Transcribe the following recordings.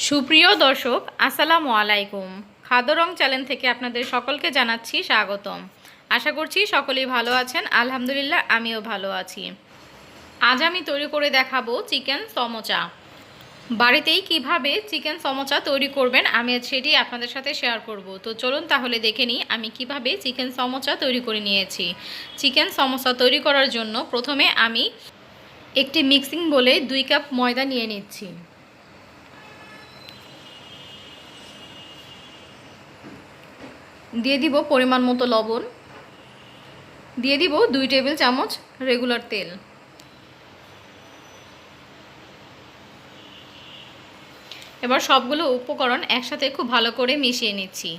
সুপ্রিয় দর্শক আসসালামু আলাইকুম। খাদ্য রং চ্যানেল থেকে আপনাদের সকলকে জানাচ্ছি স্বাগতম। আশা করছি সকলেই ভালো আছেন। আলহামদুলিল্লাহ আমিও ভালো আছি। আজ আমি তৈরি করে দেখাবো চিকেন সমোচা। বাড়িতেই কিভাবে চিকেন সমোচা তৈরি করবেন আমি সেটি আপনাদের সাথে শেয়ার করব। তো চলুন তাহলে দেখে নিই আমি কিভাবে চিকেন সমোচা তৈরি করে নিয়েছি। চিকেন সমোচা তৈরি করার জন্য প্রথমে আমি একটি মিক্সিং বোলে 2 কাপ ময়দা নিয়ে নিচ্ছি। দিয়ে দিব পরিমাণ মতো লবণ, দিয়ে দিব 2 টেবিল চামচ রেগুলার তেল। এবার সবগুলো উপকরণ একসাথে খুব ভালো করে মিশিয়ে নিচ্ছি।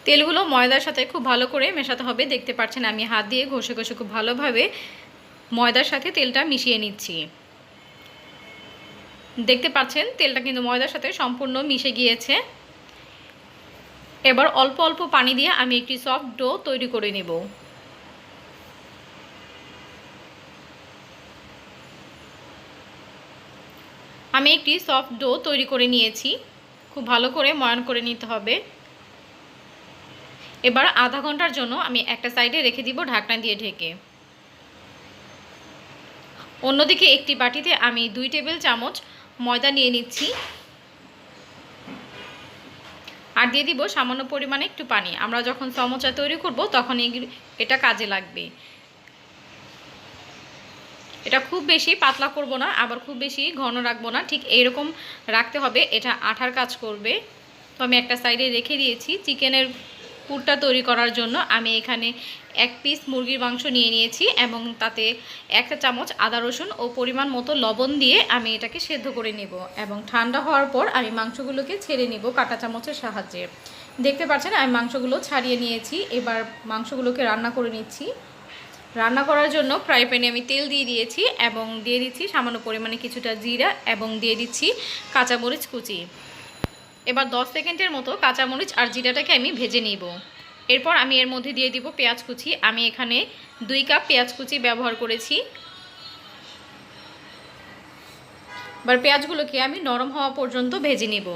তেলগুলো ময়দার সাথে খুব ভালো করে মেশাতে হবে। দেখতে পাচ্ছেন আমি হাত দিয়ে ঘষে ঘষে খুব ভালোভাবে ময়দার সাথে তেলটা মিশিয়ে নিচ্ছি। দেখতে পাচ্ছেন তেলটা কিন্তু ময়দার সাথে সম্পূর্ণ মিশে গিয়েছে। এবার অল্প অল্প পানি দিয়ে আমি একটি সফট ডো তৈরি করে নেব। আমি একটি সফট ডো তৈরি করে নিয়েছি। খুব ভালো করে ময়ান করে নিতে হবে। এবার আধা ঘন্টার জন্য আমি একটা সাইডে রেখে দিব ঢাকনা দিয়ে ঢেকে। অন্যদিকে একটি বাটিতে আমি 2 টেবিল চামচ ময়দা নিয়ে নিচ্ছি আর দিয়ে দিব সামান্য পরিমাণে একটু পানি। আমরা যখন সমোচা তৈরি করব তখন এটা কাজে লাগবে। এটা খুব বেশি পাতলা করব না, আবার খুব বেশি ঘন রাখবো না, ঠিক এইরকম রাখতে হবে। এটা আঠার কাজ করবে। তো আমি একটা সাইডে রেখে দিয়েছি। চিকেনের পুরটা তৈরি করার জন্য আমি এখানে 1 পিস মুরগির মাংস নিয়ে নিয়েছি এবং তাতে 1 চামচ আদা রসুন ও পরিমাণ মতো লবণ দিয়ে আমি এটাকে সেদ্ধ করে নেব এবং ঠান্ডা হওয়ার পর আমি মাংসগুলোকে ছেড়ে নেব কাঁটা চামচের সাহায্যে। দেখতে পাচ্ছেন আমি মাংসগুলো ছাড়িয়ে নিয়েছি। এবার মাংসগুলোকে রান্না করে নিচ্ছি। রান্না করার জন্য ফ্রাই প্যানে আমি তেল দিয়ে দিয়েছি এবং দিয়ে দিচ্ছি সামান্য পরিমাণে কিছুটা জিরা এবং দিয়ে দিচ্ছি কাঁচামরিচ কুচি। এবার 10 সেকেন্ডের মতো কাঁচামরিচ আর জিরাটাকে আমি ভেজে নিব। এরপর আমি এর মধ্যে দিয়ে দিব পেঁয়াজ কুচি। আমি এখানে 2 কাপ পেঁয়াজ কুচি ব্যবহার করেছি। এবার পেঁয়াজগুলোকে আমি নরম হওয়া পর্যন্ত ভেজে নিব।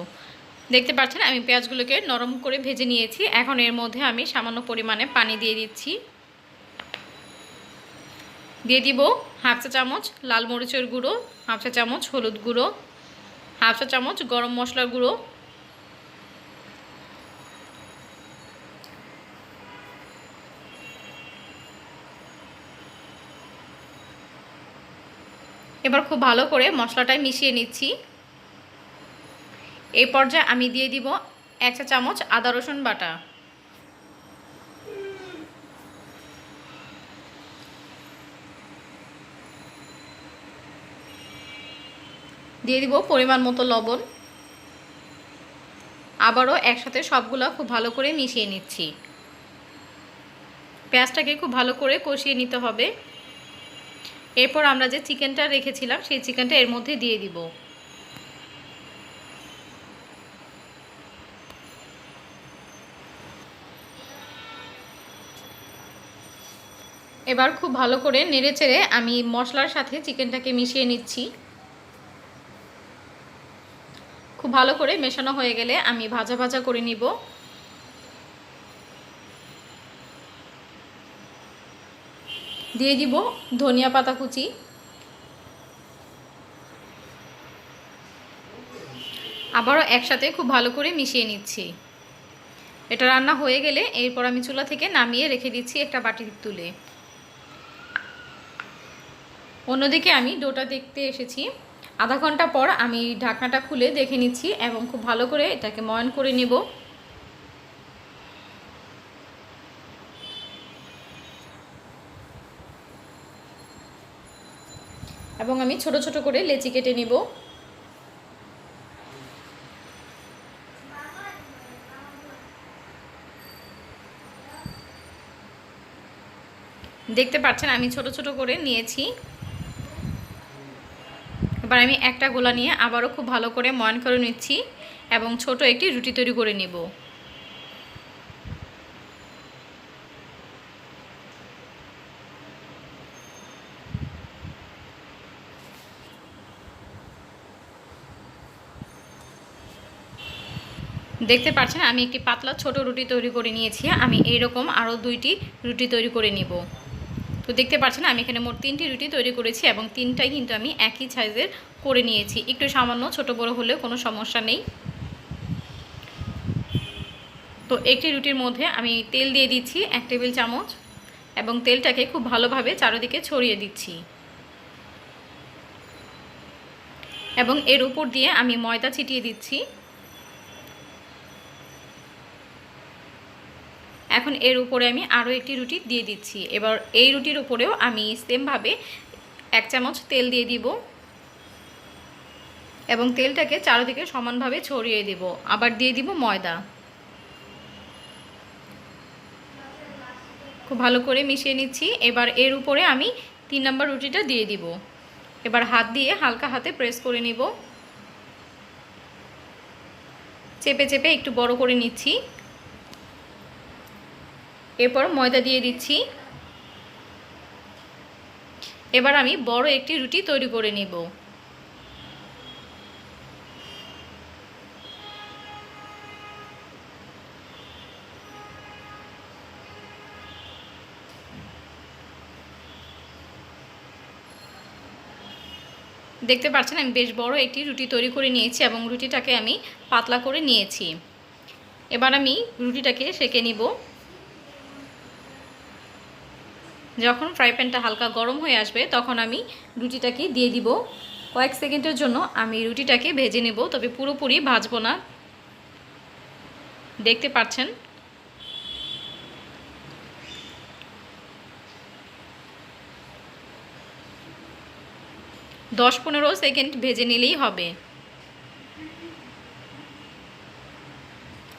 দেখতে পাচ্ছেন আমি পেঁয়াজগুলোকে নরম করে ভেজে নিয়েছি। এখন এর মধ্যে আমি সামান্য পরিমাণে পানি দিয়ে দিচ্ছি। দিয়ে দিব 1/2 চা চামচ লাল মরিচের গুঁড়ো, 1/2 চা চামচ হলুদ গুঁড়ো, 1/2 চা চামচ গরম মশলার গুঁড়ো, এবার খুব ভালো করে মশলাটায় মিশিয়ে নিচ্ছি। এই পর্যায়ে আমি দিয়ে দিব 1 চা চামচ আদা রসুন বাটা, দিয়ে দিব পরিমাণ মতো লবণ। আবারও একসাথে সবগুলো খুব ভালো করে মিশিয়ে নিচ্ছি। পেঁয়াজটাকে খুব ভালো করে কষিয়ে নিতে হবে। এরপর আমরা যে চিকেনটা রেখেছিলাম সেই চিকেনটা এর মধ্যে দিয়ে দিব। এবার খুব ভালো করে নেড়েচেড়ে আমি মশলার সাথে চিকেনটাকে মিশিয়ে নিচ্ছি। খুব ভালো করে মেশানো হয়ে গেলে আমি ভাজা ভাজা করে নিব। দিয়ে দিব ধনিয়া পাতা কুচি, আবারও একসাথে খুব ভালো করে মিশিয়ে নিচ্ছি। এটা রান্না হয়ে গেলে এরপর আমি চুলা থেকে নামিয়ে রেখে দিচ্ছি একটা বাটির তুলে। অন্যদিকে আমি ডোটা দেখতে এসেছি। আধা ঘন্টা পর আমি ঢাকনাটা খুলে দেখে নিচ্ছি এবং খুব ভালো করে এটাকে ময়ান করে নেব। এবং আমি ছোট ছোট করে লেচি কেটে নিব। দেখতে পাচ্ছেন আমি ছোট ছোট করে নিয়েছি। এবার আমি একটা গোলা নিয়ে আবারও খুব ভালো করে ময়ান করে নিচ্ছি এবং ছোট একটি রুটি তৈরি করে নেব। দেখতে পাচ্ছেন আমি একটি পাতলা ছোট রুটি তৈরি করে নিয়েছি। আমি এইরকম আরও 2টি রুটি তৈরি করে নিব। তো দেখতে পাচ্ছেন আমি এখানে মোট 3টি রুটি তৈরি করেছি এবং 3টাই কিন্তু আমি একই সাইজের করে নিয়েছি। একটু সামান্য ছোট বড় হলেও কোনো সমস্যা নেই। তো একটি রুটির মধ্যে আমি তেল দিয়ে দিচ্ছি 1 টেবিল চামচ এবং তেলটাকে খুব ভালোভাবে চারিদিকে ছড়িয়ে দিচ্ছি এবং এর উপর দিয়ে আমি ময়দা ছিটিয়ে দিচ্ছি। এখন এর উপরে আমি আরও একটি রুটি দিয়ে দিচ্ছি। এবার এই রুটির উপরেও আমি সেমভাবে 1 চামচ তেল দিয়ে দিব এবং তেলটাকে চারিদিকে সমানভাবে ছড়িয়ে দিব। আবার দিয়ে দিব ময়দা। খুব ভালো করে মিশিয়ে নিচ্ছি। এবার এর উপরে আমি 3 নম্বর রুটিটা দিয়ে দিব। এবার হাত দিয়ে হালকা হাতে প্রেস করে নিব। চেপে চেপে একটু বড় করে নিচ্ছি। এরপর ময়দা দিয়ে দিচ্ছি। এবার আমি বড় একটি রুটি তৈরি করে নিব। দেখতে পাচ্ছেন আমি বেশ বড় একটি রুটি তৈরি করে নিয়েছি এবং রুটিটাকে আমি পাতলা করে নিয়েছি। এবার আমি রুটিটাকে সেঁকে নিব। যখন ফ্রাই প্যানটা হালকা গরম হয়ে আসবে তখন আমি রুটিটাকে দিয়ে দিব। কয়েক সেকেন্ডের জন্য আমি রুটিটাকে ভেজে নেব, তবে পুরোপুরি ভাজবো না। দেখতে পাচ্ছেন দশ 15 সেকেন্ড ভেজে নিলেই হবে।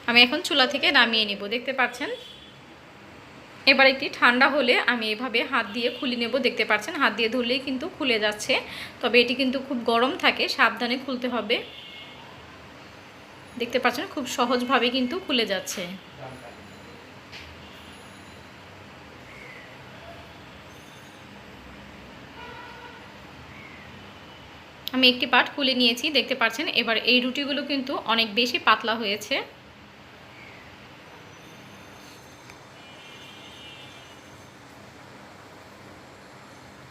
আমি এখন চুলা থেকে নামিয়ে নেব। দেখতে পাচ্ছেন এবার একটি ঠান্ডা হলে আমি এভাবে হাত দিয়ে খুলে নেব। দেখতে পাচ্ছেন হাত দিয়ে ধরলেই কিন্তু খুলে যাচ্ছে, তবে এটি কিন্তু খুব গরম থাকে, সাবধানে খুলতে হবে। দেখতে পাচ্ছেন খুব সহজভাবে কিন্তু খুলে যাচ্ছে। আমি একটি পার্ট খুলে নিয়েছি। দেখতে পাচ্ছেন এবার এই রুটিগুলো কিন্তু অনেক বেশি পাতলা হয়েছে।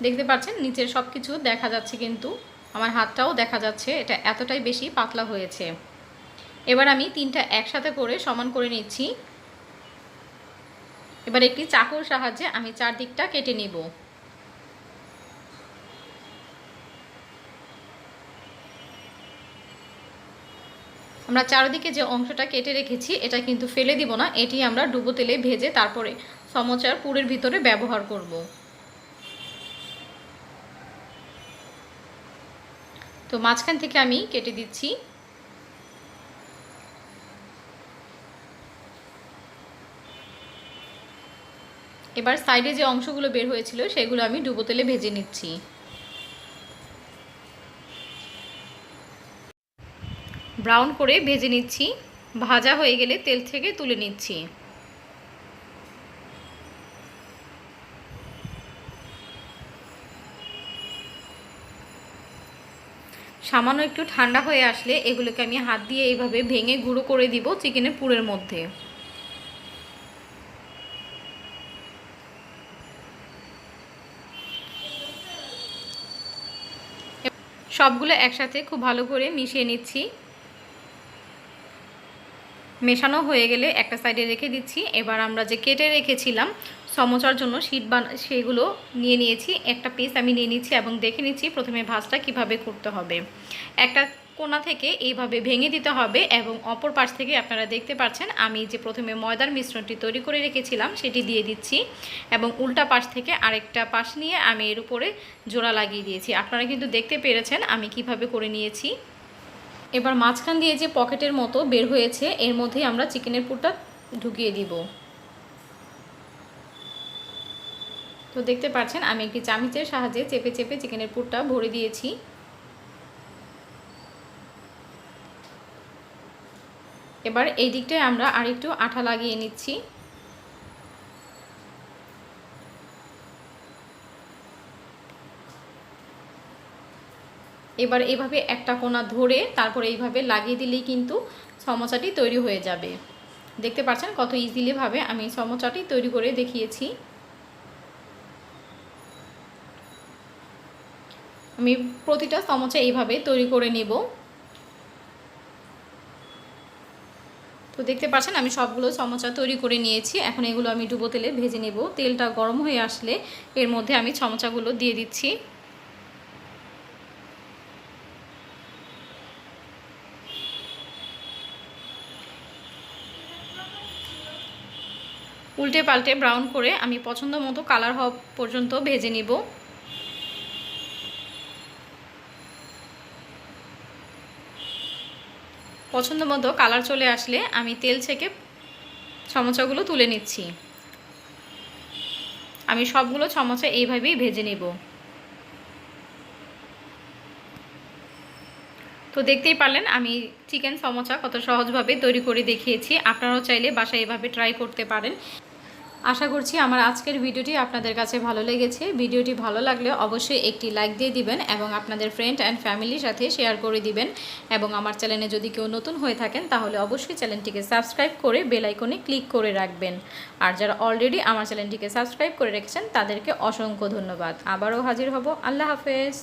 দেখতে পাচ্ছেন নিচের সব কিছু দেখা যাচ্ছে, কিন্তু আমার হাতটাও দেখা যাচ্ছে। এটা এতটাই বেশি পাতলা হয়েছে। এবার আমি 3টা একসাথে করে সমান করে নিচ্ছি। এবার একটি চাকুর সাহায্যে আমি চারদিকটা কেটে নিব। আমরা চারদিকে যে অংশটা কেটে রেখেছি এটা কিন্তু ফেলে দিব না, এটি আমরা ডুবো তেলে ভেজে তারপরে সমোচার পুরের ভিতরে ব্যবহার করব। তো মাঝখান থেকে আমি কেটে দিচ্ছি। এবার সাইডে যে অংশগুলো বের হয়েছিল সেগুলো আমি ডুবো তেলে ভেজে নিচ্ছি। ব্রাউন করে ভেজে নিচ্ছি। ভাজা হয়ে গেলে তেল থেকে তুলে নিচ্ছি। সামান্য একটু ঠান্ডা হয়ে আসলে এগুলোকে আমি হাত দিয়ে এইভাবে ভেঙে গুঁড়ো করে দিব চিকেনের পুরের মধ্যে। সবগুলো একসাথে খুব ভালো করে মিশিয়ে নিচ্ছি। মেশানো হয়ে গেলে একটা সাইডে রেখে দিচ্ছি। এবার আমরা যে কেটে রেখেছিলাম সমোচার জন্য শীট সেগুলো নিয়ে নিয়েছি। একটা পিস আমি নিয়ে নিচ্ছি এবং দেখে নিচ্ছি প্রথমে ভাঁজটা কিভাবে করতে হবে। একটা কোণা থেকে এইভাবে ভেঙে দিতে হবে এবং অপর পাশ থেকে আপনারা দেখতে পাচ্ছেন আমি যে প্রথমে ময়দার মিশ্রণটি তৈরি করে রেখেছিলাম সেটি দিয়ে দিচ্ছি এবং উল্টা পাশ থেকে আরেকটা পাশ নিয়ে আমি এর উপরে জোড়া লাগিয়ে দিয়েছি। আপনারা কিন্তু দেখতে পেরেছেন আমি কিভাবে করে নিয়েছি। এবার মাঝখান দিয়ে যে পকেটের মতো বের হয়েছে এর মধ্যেই আমরা চিকেনের পুরটা ঢুকিয়ে দিব। তো দেখতে পাচ্ছেন আমি একটি চামচের সাহায্যে চেপে চেপে চিকেনের পুরটা ভরে দিয়েছি। এবার এই দিকটায় আমরা আরেকটু আঠা লাগিয়ে নিচ্ছি। এবার এইভাবে একটা কোণা ধরে তারপরে এইভাবে লাগিয়ে দিলেই কিন্তু সমোসাটি তৈরি হয়ে যাবে। দেখতে পাচ্ছেন কত ইজিলিভাবে আমি সমোসাটি তৈরি করে দেখিয়েছি। আমি প্রতিটা সমোসা এইভাবে তৈরি করে নেব। তো দেখতে পাচ্ছেন আমি সবগুলো সমোসা তৈরি করে নিয়েছি। এখন এগুলো আমি ডুবো তেলে ভেজে নেব। তেলটা গরম হয়ে আসলে এর মধ্যে আমি সমোসাগুলো দিয়ে দিচ্ছি। উল্টে পাল্টে ব্রাউন করে আমি পছন্দ মতো কালার হওয়া পর্যন্ত ভেজে নিব। পছন্দ মতো কালার চলে আসলে আমি তেল ছেঁকে সমোসাগুলো তুলে নিচ্ছি। আমি সবগুলো সমোসা এইভাবেই ভেজে নেব। তো দেখতেই পারলেন আমি চিকেন সমোসা কত সহজভাবে তৈরি করে দেখিয়েছি। আপনারাও চাইলে বাসায় এভাবে ট্রাই করতে পারেন। আশা করছি আমার আজকের ভিডিওটি আপনাদের কাছে ভালো লেগেছে। ভিডিওটি ভালো লাগলে অবশ্যই একটি লাইক দিয়ে দিবেন এবং আপনাদের ফ্রেন্ড অ্যান্ড ফ্যামিলির সাথে শেয়ার করে দিবেন। এবং আমার চ্যানেলে যদি কেউ নতুন হয়ে থাকেন তাহলে অবশ্যই চ্যানেলটিকে সাবস্ক্রাইব করে বেল আইকনে ক্লিক করে রাখবেন। আর যারা অলরেডি আমার চ্যানেলটিকে সাবস্ক্রাইব করে রেখেছেন তাদেরকে অসংখ্য ধন্যবাদ। আবারও হাজির হব। আল্লাহ হাফেজ।